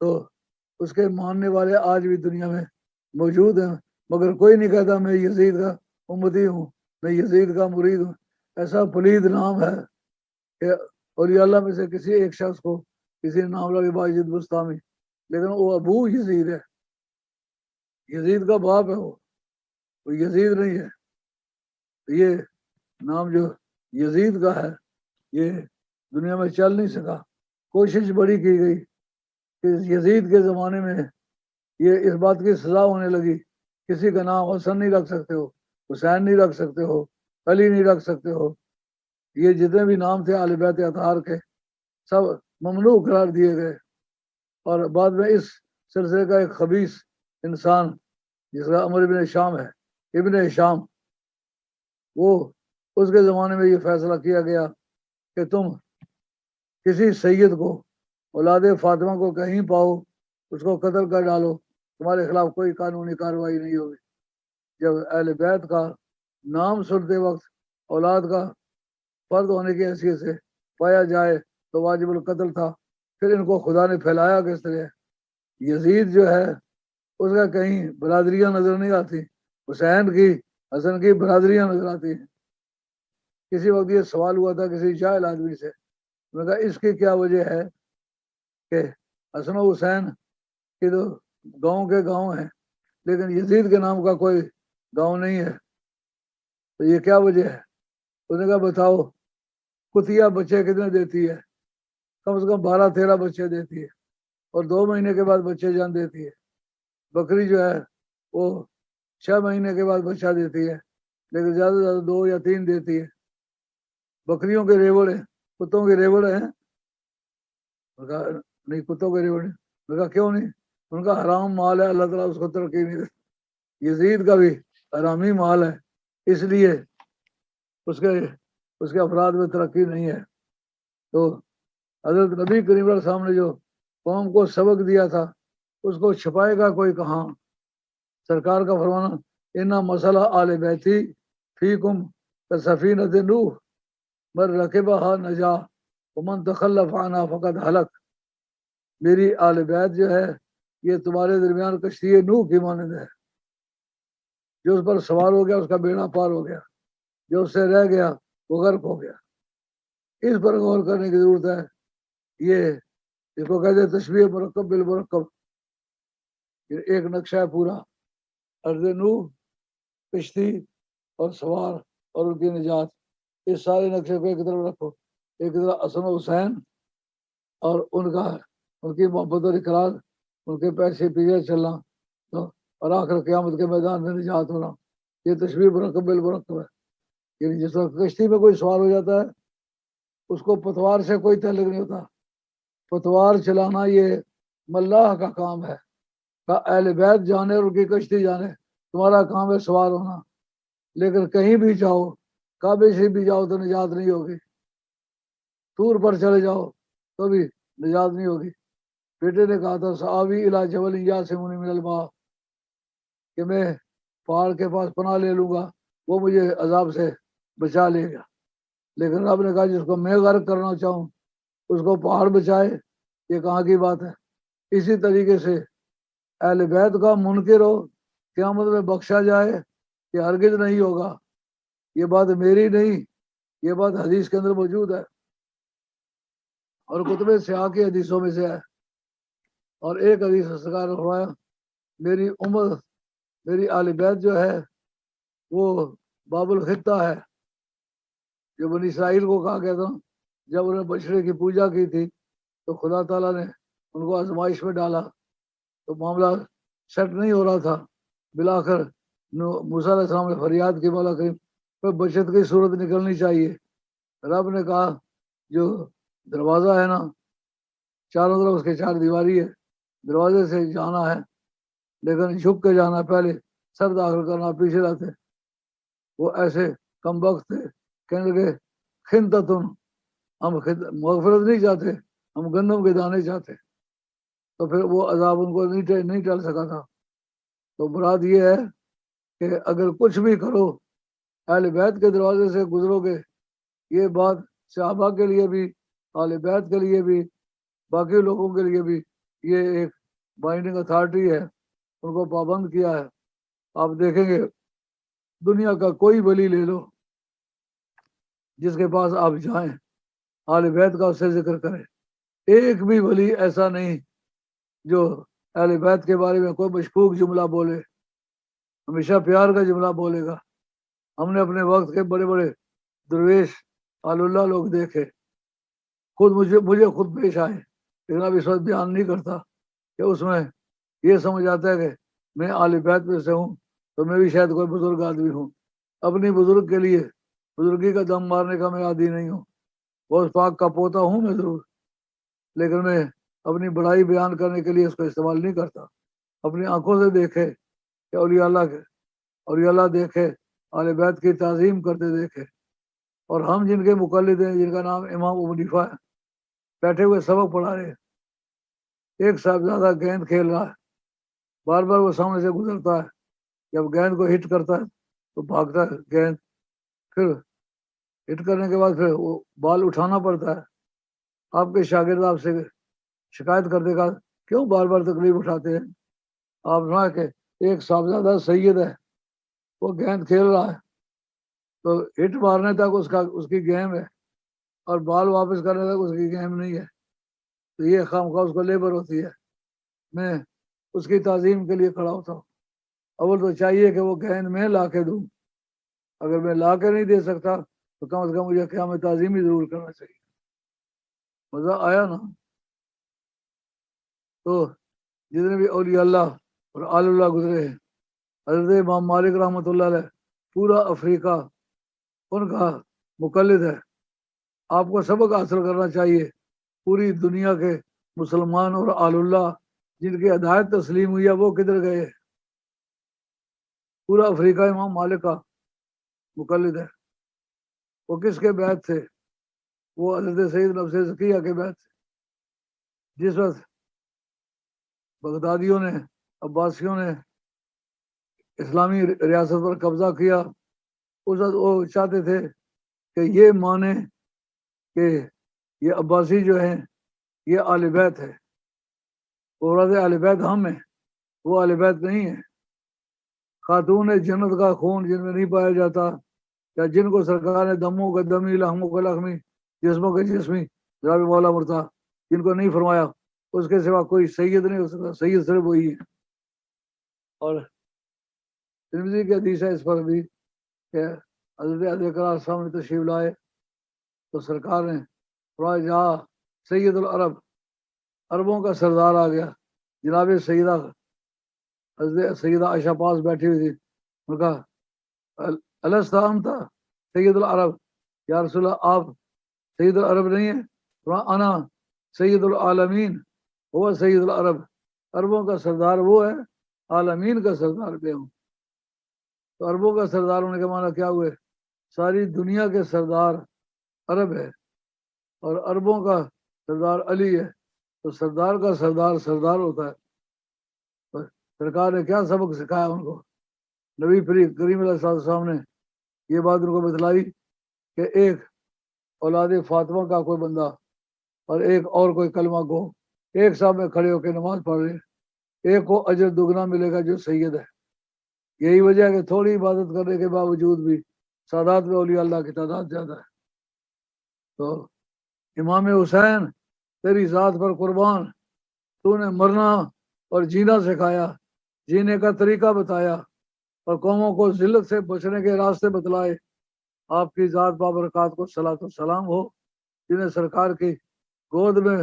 تو اس کے ماننے والے آج بھی دنیا میں موجود ہیں, مگر کوئی نہیں کہتا میں یزید کا امتی ہوں, میں یزید کا مرید ہوں. ایسا پلید نام ہے کہ اولیاء اللہ میں سے کسی ایک شخص کو کسی نے نام لگا باجد بستامی, لیکن وہ ابو یزید ہے, یزید کا باپ ہے, وہ یزید نہیں ہے. یہ نام جو یزید کا ہے یہ دنیا میں چل نہیں سکا. کوشش بڑی کی گئی کہ یزید کے زمانے میں یہ اس بات کی سزا ہونے لگی، کسی کا نام حسن نہیں رکھ سکتے ہو، حسین نہیں رکھ سکتے ہو، علی نہیں رکھ سکتے ہو، یہ جتنے بھی نام تھے اہل بیت اطہار کے سب ممنوع قرار دیے گئے۔ اور بعد میں اس سلسلے کا ایک خبیث انسان جس کا عمر ابن شام ہے، ابن شام، وہ اس کے زمانے میں یہ فیصلہ کیا گیا کہ تم کسی سید کو، اولاد فاطمہ کو کہیں پاؤ، اس کو قتل کر ڈالو، تمہارے خلاف کوئی قانونی کارروائی نہیں ہوگی۔ جب اہل بیت کا نام سنتے وقت اولاد کا فرد ہونے کی حیثیت سے پایا جائے تو واجب القتل تھا، پھر ان کو خدا نے پھیلایا کس طرح؟ یزید جو ہے اس کا کہیں برادریاں نظر نہیں آتی، حسین کی، حسن کی برادریاں نظر آتی ہیں۔ کسی وقت یہ سوال ہوا تھا کسی جاہل آدمی سے، میں نے کہا اس کی کیا وجہ ہے کہ حسن و حسین کی تو گاؤں کے گاؤں ہیں لیکن یزید کے نام کا کوئی گاؤں نہیں ہے، تو یہ کیا وجہ ہے؟ اس نے کہا بتاؤ کتیا بچے کتنے دیتی ہے؟ کم سے کم 12-13 بچے دیتی ہے، اور 2 مہینے کے بعد بچے جان دیتی ہے۔ بکری جو ہے وہ 6 مہینے کے بعد بچہ دیتی ہے، لیکن زیادہ سے زیادہ 2 یا 3 دیتی ہے۔ بکریوں کے ریوڑ ہیں، کتوں کے ریوڑ ہیں؟ نہیں، کتوں کے ریوڑ ہیں۔ کہا کیوں نہیں؟ ان کا حرام مال ہے، اللہ تعالیٰ اس کو ترقی نہیں دیتا۔ یزید کا بھی حرامی مال ہے، اس لیے اس کے افراد میں ترقی نہیں ہے۔ تو حضرت نبی کریم علیہ السلام نے جو قوم کو سبق دیا تھا اس کو چھپائے گا کوئی کہاں؟ سرکار کا فرمانا انا مسئلہ آل بیتی فیکم کسفینۃ نوح من رکبھا نجا ومن تخلف عنہا فقد ہلک۔ میری آل بیت جو ہے یہ تمہارے درمیان کشتی نوح کی مانند ہے، جو اس پر سوار ہو گیا اس کا بیڑا پار ہو گیا، جو اس سے رہ گیا وہ غرق ہو گیا۔ اس پر غور کرنے کی ضرورت ہے۔ یہ اس کو کہتے ہیں تشبیہ مرکب بالمرکب، ایک نقشہ ہے پورا، ارض نوح، کشتی اور سوار اور ان کی نجات، اس سارے نقشے کو ایک طرف رکھو، ایک طرف حسن و حسین اور ان کی محبت اور اقرار، ان کے پیسے پیچھے چلنا اور آخر قیامت کے میدان میں نجات ہونا، یہ تشبیہ مرکب بالمرکب ہے۔ یعنی جس وقت کشتی میں کوئی سوار ہو جاتا ہے اس کو پتوار سے کوئی تعلق نہیں ہوتا، پتوار چلانا یہ ملاح کا کام ہے، اہل بیت جانے اور ان کی کشتی جانے، تمہارا کام ہے سوار ہونا، لیکن کہیں بھی جاؤ، کعبے سے بھی جاؤ تو نجات نہیں ہوگی، طور پر چلے جاؤ تو بھی نجات نہیں ہوگی۔ بیٹے نے کہا تھا سآوی الی جبل یعصمنی من الماء، کہ میں پہاڑ کے پاس پناہ لے لوں گا، وہ مجھے عذاب سے بچا لے گا، لیکن رب نے کہا جس کو میں غرق کرنا چاہوں اس کو پہاڑ بچائے، یہ کہاں کی بات ہے؟ اسی طریقے سے اہل بیت کا منکر ہو قیامت میں بخشا جائے یہ ہرگز نہیں ہوگا۔ یہ بات میری نہیں، یہ بات حدیث کے اندر موجود ہے اور کتب سیاہ کی حدیثوں میں سے ہے۔ اور ایک حدیث سرکار نے فرمایا میری امت، میری اہل بیت جو ہے وہ باب الخطہ ہے، جو بنی اسرائیل کو کہا گیا تھا جب انہوں نے بچڑے کی پوجا کی تھی تو خدا تعالیٰ نے ان کو آزمائش میں ڈالا تو معاملہ سیٹ نہیں ہو رہا تھا، بالآخر موسیٰ علیہ السلام نے فریاد کی مولا کریم کوئی بچت کی صورت نکلنی چاہیے۔ رب نے کہا جو دروازہ ہے نا چاروں طرف اس کے 4 دیواری ہے، دروازے سے جانا ہے لیکن جھک کے جانا، پہلے سر داخل کرنا پیچھے رہتے، وہ ایسے کم وقت تھے، کہنے لگے خنتتن، ہم مغفرت نہیں چاہتے، ہم گندم کے دانے چاہتے، تو پھر وہ عذاب ان کو نہیں ٹل سکا تھا۔ تو مراد یہ ہے کہ اگر کچھ بھی کرو اہل بیت کے دروازے سے گزرو گے، یہ بات صحابہ کے لیے بھی، اہل بیت کے لیے بھی، باقی لوگوں کے لیے بھی یہ ایک بائنڈنگ اتھارٹی ہے، ان کو پابند کیا ہے۔ آپ دیکھیں گے دنیا کا کوئی ولی لے لو جس کے پاس آپ جائیں اہل بیت کا اس سے ذکر کریں، ایک بھی ولی ایسا نہیں جو اہل بیت کے بارے میں کوئی مشکوک جملہ بولے، ہمیشہ پیار کا جملہ بولے گا۔ ہم نے اپنے وقت کے بڑے بڑے درویش آل اللہ لوگ دیکھے، خود مجھے خود پیش آئے، لیکن اب اس وقت بیان نہیں کرتا، کہ اس میں یہ سمجھ آتا ہے کہ میں آل بیت میں سے ہوں تو میں بھی شاید کوئی بزرگ آدمی ہوں. اپنی بزرگ کے لیے بزرگی کا دم مارنے کا میں عادی نہیں ہوں. غوث پاک کا پوتا ہوں میں ضرور، لیکن میں اپنی بڑائی بیان کرنے کے لیے اس کو استعمال نہیں کرتا. اپنی آنکھوں سے دیکھے کہ اولیاء اللہ دیکھے، آل بیت کی تعظیم کرتے دیکھے. اور ہم جن کے مقلد ہیں، جن کا نام امام ابو حنیفہ ہے، بیٹھے ہوئے سبق پڑھا رہے ہیں. ایک صاحبزادہ گیند کھیل رہا ہے، بار بار وہ سامنے سے گزرتا ہے، جب گیند کو ہٹ کرتا ہے تو بھاگتا ہے گیند، پھر ہٹ کرنے کے بعد پھر وہ بال اٹھانا پڑتا ہے. آپ کے شاگرد آپ سے شکایت کرتے گا کیوں بار بار تکلیف اٹھاتے ہیں؟ آپ سنا کہ ایک صاحبزادہ سید ہے، وہ گیند کھیل رہا ہے تو ہٹ مارنے تک اس کی گیم ہے، اور بال واپس کرنے تک اس کی گیم نہیں ہے. تو یہ خواہ اس کو لیبر ہوتی ہے. میں اس کی تعظیم کے لیے کھڑا ہوتا ہوں. اول تو چاہیے کہ وہ گیند میں لا کے دوں. اگر میں لا کے نہیں دے سکتا تو کم از کم مجھے قیام تعظیم ہی ضرور کرنا چاہیے. مزہ آیا نا؟ تو جتنے بھی اولیاء اللہ اور آل اللہ گزرے ہیں، حضرت امام مالک رحمۃ اللہ علیہ پورا افریقہ ان کا مقلد ہے. آپ کو سبق حاصل کرنا چاہیے پوری دنیا کے مسلمان اور آل اللہ جن کی ہدایت تسلیم ہوئی ہے وہ کدھر گئے. پورا افریقہ امام مالک کا مقلد ہے. وہ کس کے بیعت تھے؟ وہ حضرت سید نفس زکیہ کے بیعت تھے. جس وقت بغدادیوں نے، عباسیوں نے اسلامی ریاست پر قبضہ کیا، اس وقت وہ چاہتے تھے کہ یہ مانے کہ یہ عباسی جو ہیں یہ آل بیت ہے. اولاد آل بیت ہم ہیں، وہ آل بیت نہیں ہے. خاتون جنت کا خون جن میں نہیں پایا جاتا، یا جن کو سرکار نے دموں کا دمی، لحموں کا لحمی، جسموں کا جسمی، جناب مولا مرتا جن کو نہیں فرمایا، اس کے سوا کوئی سید نہیں ہو سکتا. سید صرف وہی ہے. اور ترمذی کی حدیث ہے اس پر بھی کہ حضرت علی اکرم سامنے تشریف لائے تو سرکار نے فرمایا جہاں سید العرب، عربوں کا سردار آ گیا. جناب سیدہ حضرت سیدہ عائشہ پاس بیٹھی ہوئی تھی. ان کا الستام تھا سید العرب، یا رسول اللہ آپ سید العرب نہیں ہیں؟ انا سید العالمین وہ سید العرب، عربوں کا سردار وہ ہے، عالمین کا سردار میں ہوں. تو عربوں کا سردار ہونے کا معنی کیا ہوئے؟ ساری دنیا کے سردار عرب ہے، اور عربوں کا سردار علی ہے. تو سردار کا سردار سردار ہوتا ہے. سرکار نے کیا سبق سکھایا ان کو؟ نبی کریم علیہ السلام نے یہ بات ان کو بتلائی کہ ایک اولاد فاطمہ کا کوئی بندہ اور ایک اور کوئی کلمہ گو ایک ساتھ میں کھڑے ہو کے نماز پڑھ رہے، ایک کو اجر دگنا ملے گا جو سید ہے. یہی وجہ ہے کہ تھوڑی عبادت کرنے کے باوجود بھی سادات میں اولیاء اللہ کی تعداد زیادہ ہے. تو امام حسین تیری ذات پر قربان، تو نے مرنا اور جینا سکھایا، جینے کا طریقہ بتایا اور قوموں کو ذلت سے بچنے کے راستے بتلائے. آپ کی ذات بابرکات کو صلاۃ و سلام ہو، جنہیں سرکار کی گود میں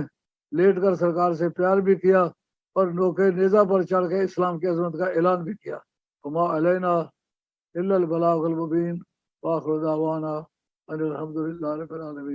لیٹ کر سرکار سے پیار بھی کیا اور نوکے نیزہ پر چڑھ کے اسلام کی عظمت کا اعلان بھی کیا. وما علینا الا البلاغ المبین، وآخر دعوانا ان الحمد للہ رب العالمین.